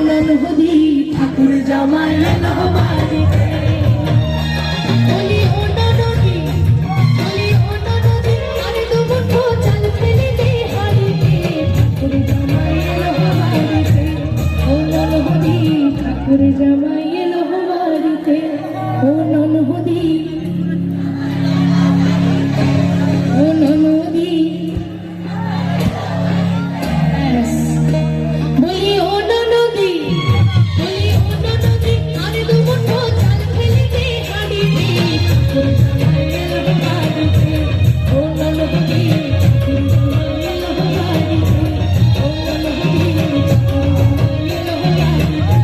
ননহদি ঠাকুর জামাই এলো বাড়িতে। বলি ও ননদি, বলি ও ননদি, আরে দুমুঠো চাল ফেলে দে হাড়িতে, ঠাকুর জামাই এলো বাড়িতে। ও ননহদি ঠাকুর জামাই এলো বাড়িতে। ও ননহদি, ও ননদি, বলি ও ননদি, বলি ও ননদি, আরে দুমুঠো চাল ফেলে দে হাড়িতে, ঠাকুর জামাই এলো বাড়িতে। ও ননহদি ঠাকুর জামাই এলো বাড়িতে। ও ননহদি ঠাকুর জামাই এলো বাড়িতে।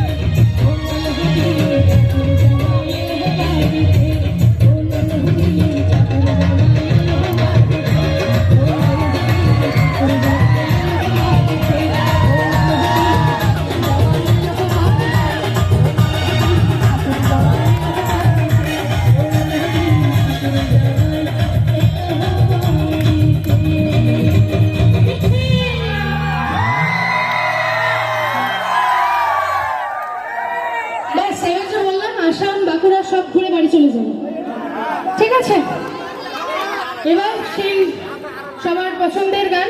ও ননহদি ঠাকুর জামাই এলো বাড়িতে। ও ননহদি ঠাকুর জামাই এলো বাড়িতে। ও ননহদি ঠাকুর ব্যাস এবার যে বললাম আসাম বাঁকুড়া সব ঘুরে বাড়ি চলে যাবো, ঠিক আছে? এবার সেই সবার পছন্দের গান